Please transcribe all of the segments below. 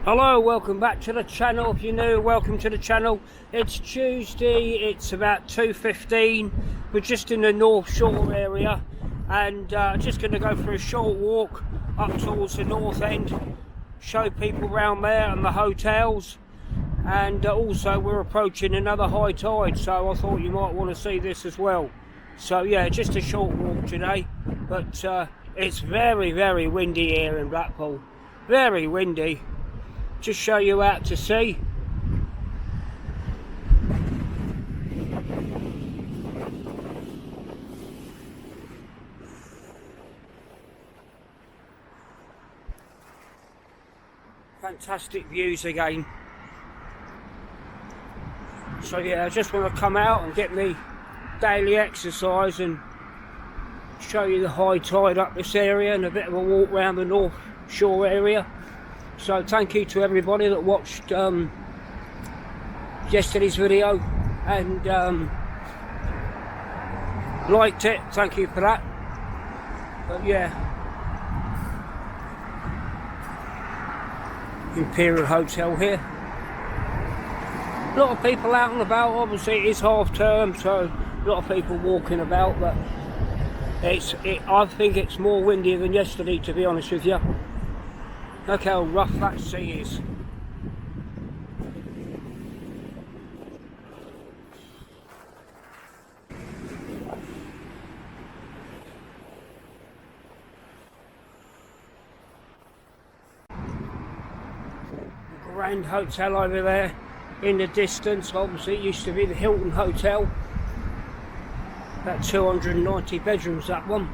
Hello, welcome back to the channel. If you're new, welcome to the channel. It's Tuesday, it's about 2:15. We're just in the North Shore area and just going to go for a short walk up towards the north end, show people around there and the hotels, and also we're approaching another high tide, so I thought you might want to see this as well. So yeah, just a short walk today, but it's very windy here in Blackpool, very windy. Just show you out to sea. Fantastic views again. So yeah, I just want to come out and get me daily exercise and show you the high tide up this area and a bit of a walk around the North Shore area. So thank you to everybody that watched yesterday's video and liked it. Thank you for that. But yeah, Imperial Hotel here. A lot of people out and about. Obviously it is half term, so a lot of people walking about, but I think it's more windy than yesterday, to be honest with you. Look how rough that sea is. Grand hotel over there in the distance. Obviously it used to be the Hilton Hotel. About 290 bedrooms, that one.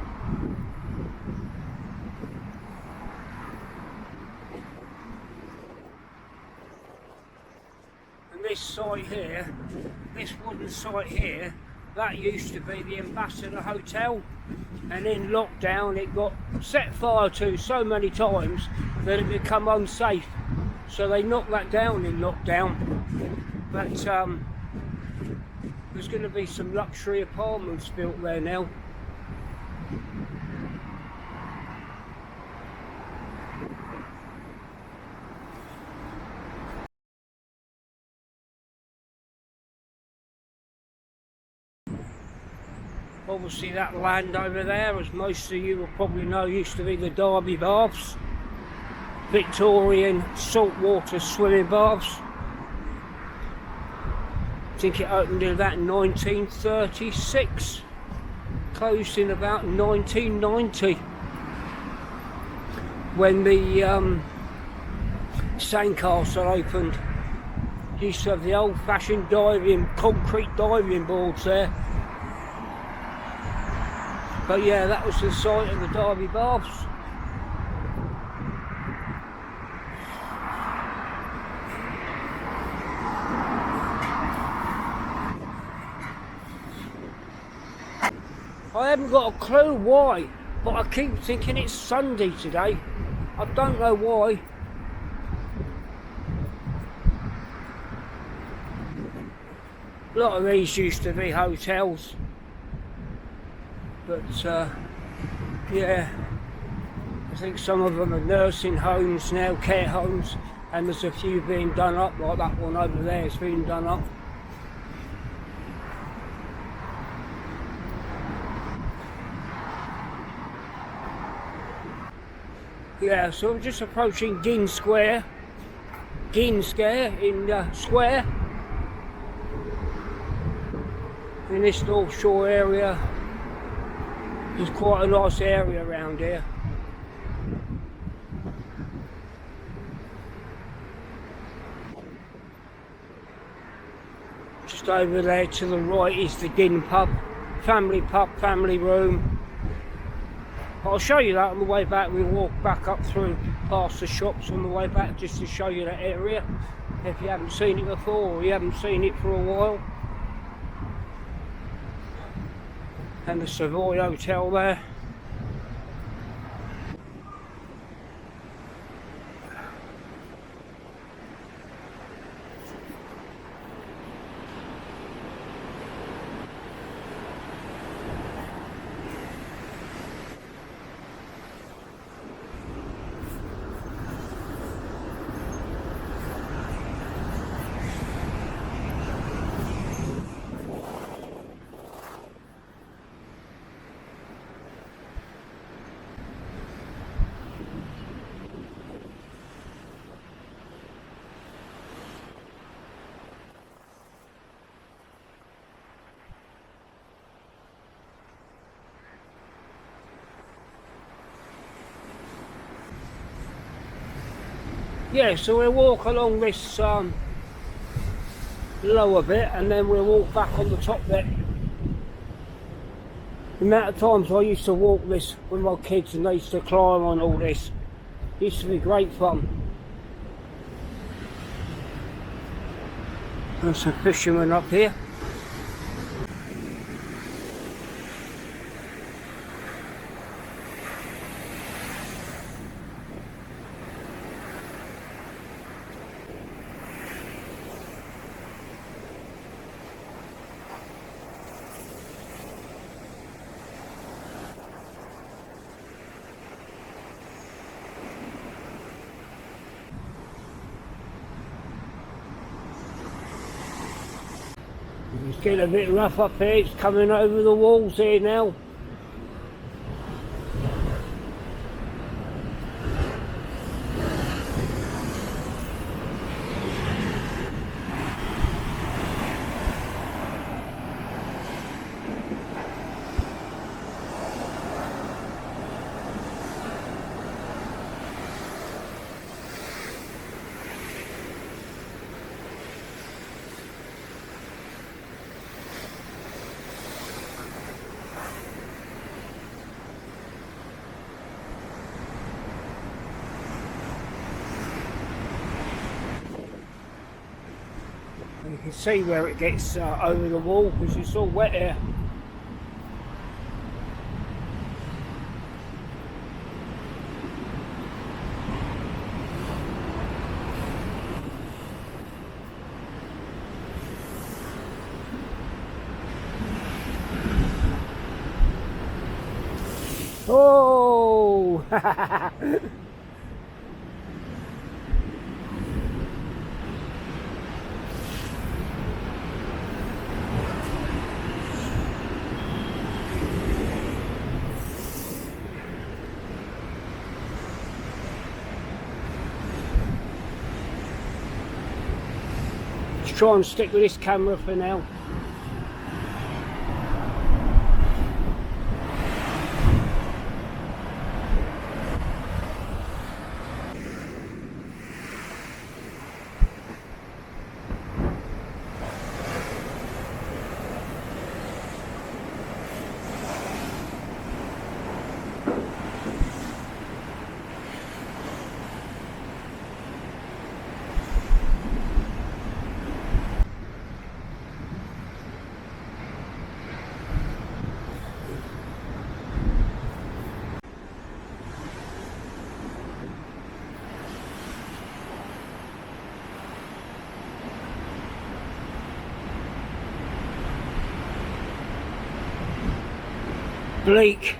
This site here, this wooden site here, that used to be the Ambassador Hotel, and in lockdown it got set fire to so many times that it became unsafe, so they knocked that down in lockdown. But there's going to be some luxury apartments built there now. Obviously that land over there, as most of you will probably know, used to be the Derby Baths, Victorian saltwater swimming baths. I think it opened in about 1936, closed in about 1990, when the Sandcastle opened. Used to have the old-fashioned concrete diving boards there. But yeah, that was the site of the Derby Baths. I haven't got a clue why, but I keep thinking it's Sunday today. I don't know why. A lot of these used to be hotels. But yeah, I think some of them are nursing homes now, care homes, and there's a few being done up, like that one over there is being done up. Yeah, so I'm just approaching Gin Square in Square, in this North Shore area. There's quite a nice area around here. Just over there to the right is the Gin pub, family room. I'll show you that on the way back. We'll walk back up through past the shops on the way back just to show you that area if you haven't seen it before or you haven't seen it for a while. And the Savoy Hotel there. Yeah, so we'll walk along this lower bit and then we'll walk back on the top bit. The amount of times I used to walk this with my kids and they used to climb on all this. It used to be great fun. There's some fishermen up here. It's getting a bit rough up here, it's coming over the walls here now. You can see where it gets over the wall because it's all wet here. Oh! Let's try and stick with this camera for now. Bleak.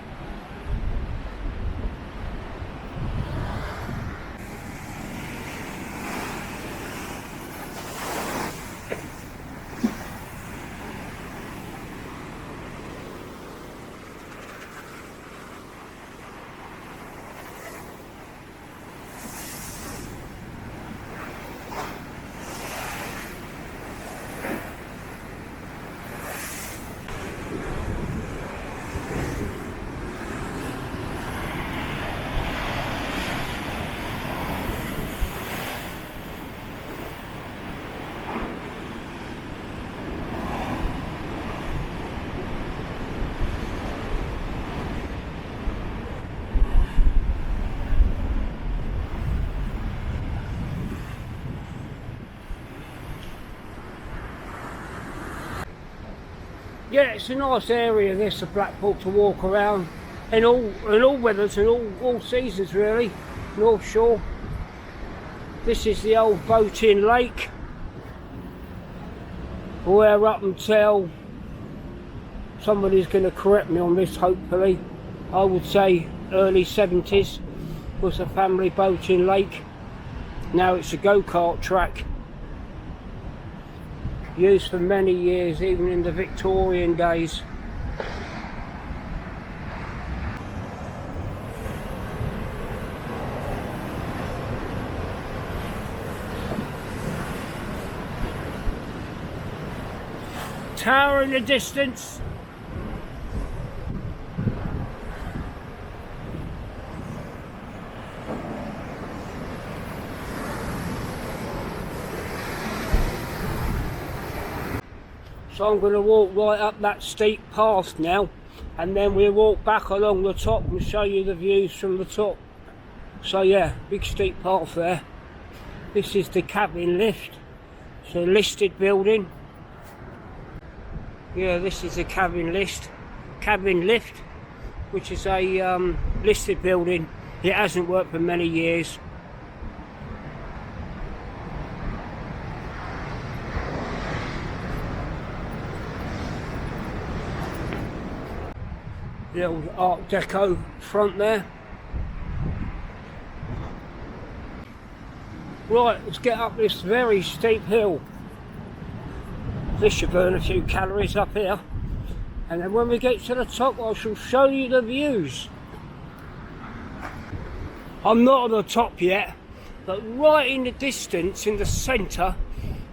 Yeah, it's a nice area this of Blackpool to walk around in all weathers and all seasons really. North Shore. This is the old boating lake, where up until somebody's going to correct me on this hopefully, I would say early 70s was a family boating lake. Now it's a go-kart track. Used for many years, even in the Victorian days. Tower in the distance. So I'm going to walk right up that steep path now, and then we'll walk back along the top and show you the views from the top. So yeah, big steep path there. This is the cabin lift. It's a listed building. Yeah, this is the cabin lift, which is a listed building. It hasn't worked for many years. The old Art Deco front there. Right, let's get up this very steep hill. This should burn a few calories up here. And then when we get to the top, I shall show you the views. I'm not on the top yet, but right in the distance, in the centre,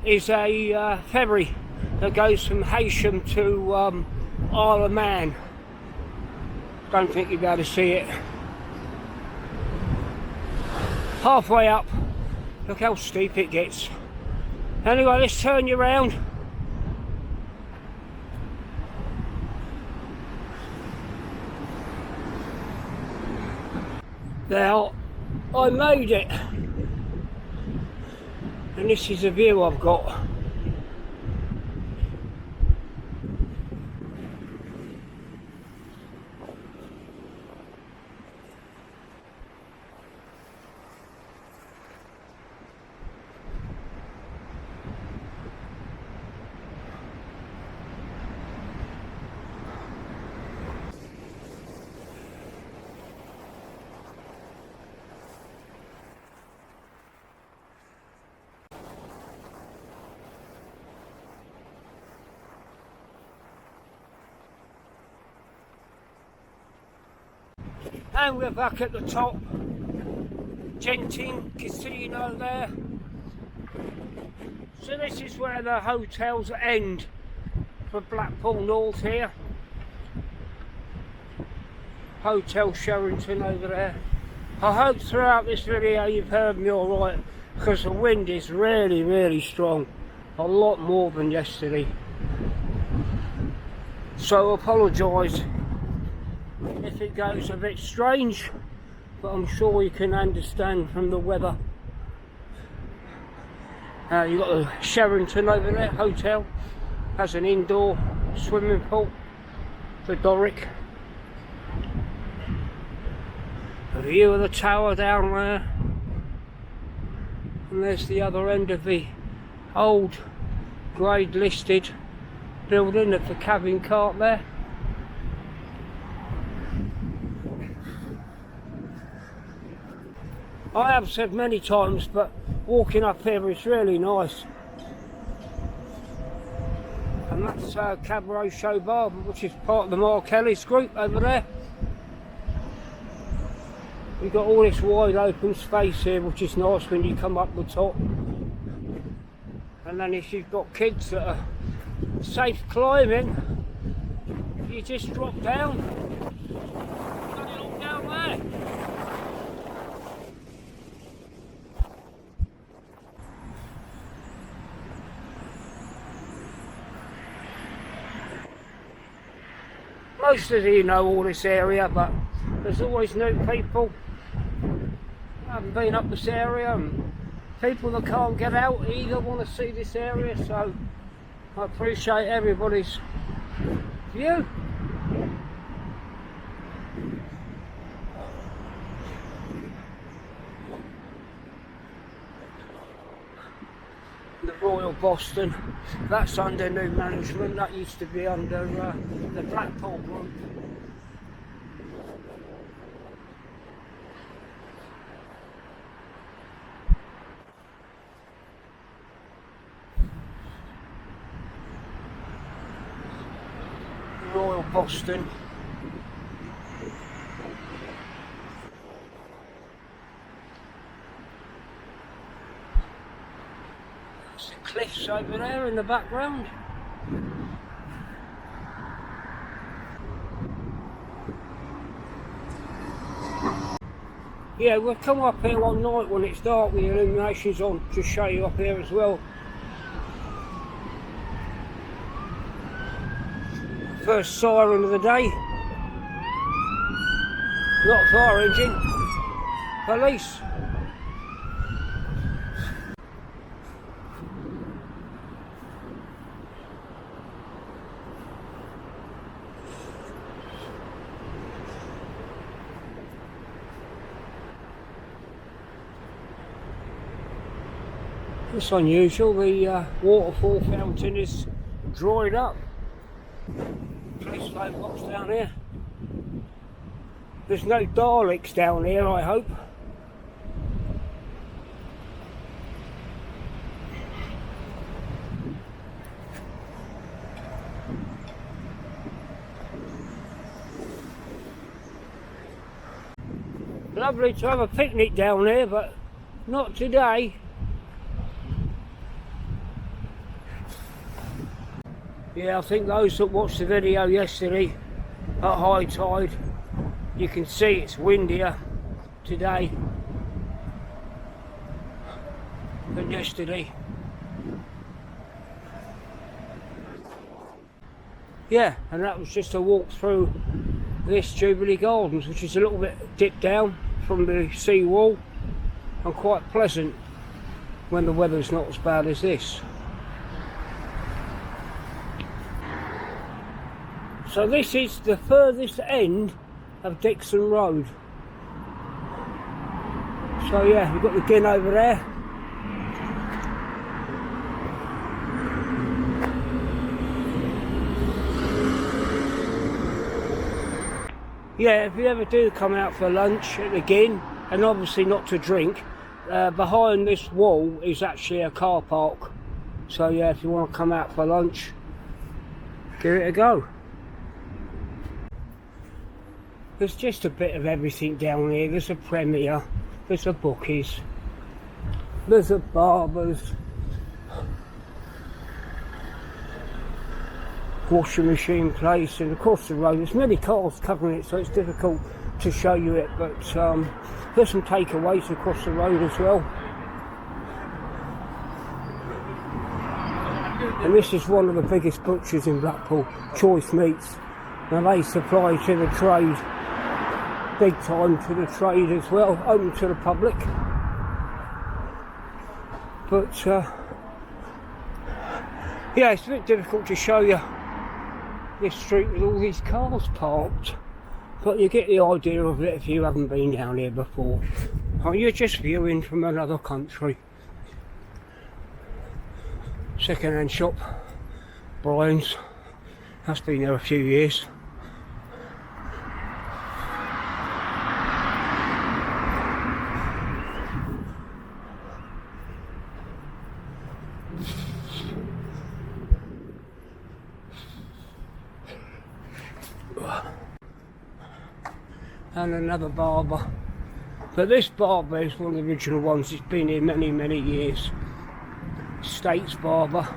is a ferry that goes from Heysham to Isle of Man. Don't think you'll be able to see it. Halfway up, look how steep it gets. Anyway, let's turn you around. Now, I made it, and this is the view I've got. And we're back at the top. Genting Casino there. So this is where the hotels end for Blackpool North here. Hotel Sherrington over there. I hope throughout this video you've heard me alright, because the wind is really strong. A lot more than yesterday. So I apologise if it goes a bit strange, but I'm sure you can understand from the weather. You've got the Sherrington over there, hotel, has an indoor swimming pool for Doric. A view of the tower down there, and there's the other end of the old grade listed building at the cabin cart there. I have said many times, but walking up here is really nice. And that's Cabaret Show Bar, which is part of the Mark Ellis group over there. We've got all this wide open space here, which is nice when you come up the top. And then if you've got kids that are safe climbing, you just drop down. Got it all down there. Most of you know all this area, but there's always new people I haven't been up this area, and people that can't get out either want to see this area, so I appreciate everybody's view. The Royal Boston, that's under new management. That used to be under the Blackpool group. Royal Boston. There's the cliffs over there in the background. Yeah, we'll come up here one night when it's dark with the illuminations on to show you up here as well. First siren of the day. Not fire engine. Police. It's unusual, the waterfall fountain is dried up. Police float box down here. There's no Daleks down here, I hope. Lovely to have a picnic down here, but not today. Yeah, I think those that watched the video yesterday at high tide, you can see it's windier today than yesterday. Yeah, and that was just a walk through this Jubilee Gardens, which is a little bit dipped down from the sea wall and quite pleasant when the weather's not as bad as this. So this is the furthest end of Dixon Road. So yeah, we've got the Gin over there. Yeah, if you ever do come out for lunch at the Gin, and obviously not to drink, behind this wall is actually a car park. So yeah, if you want to come out for lunch, give it a go. There's just a bit of everything down here. There's a Premier, there's a Bookies, there's a Barbers, washing machine place, and across the road there's many cars covering it, so it's difficult to show you it, but there's some takeaways across the road as well. And this is one of the biggest butchers in Blackpool, Choice Meats. Now they supply to the trade, big time to the trade as well, open to the public. But yeah, it's a bit difficult to show you this street with all these cars parked, but you get the idea of it if you haven't been down here before, or you're just viewing from another country. Second-hand shop, Brian's, that's been there a few years. And another barber, but this barber is one of the original ones. It's been here many years. States barber.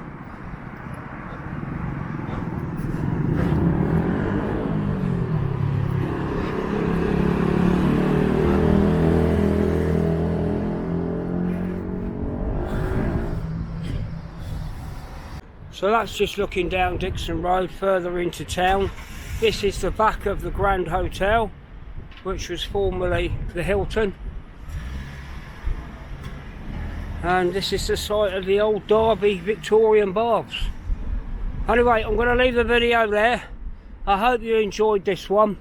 So that's just looking down Dixon Road further into town. This is the back of the Grand Hotel, which was formerly the Hilton. And this is the site of the old Derby Victorian baths. Anyway, I'm going to leave the video there. I hope you enjoyed this one.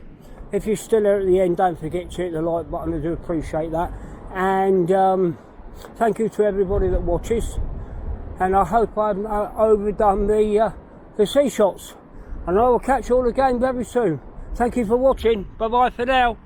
If you're still here at the end, don't forget to hit the like button. I do appreciate that. And thank you to everybody that watches. And I hope I haven't overdone the sea shots. And I will catch you all again very soon. Thank you for watching. Bye bye for now.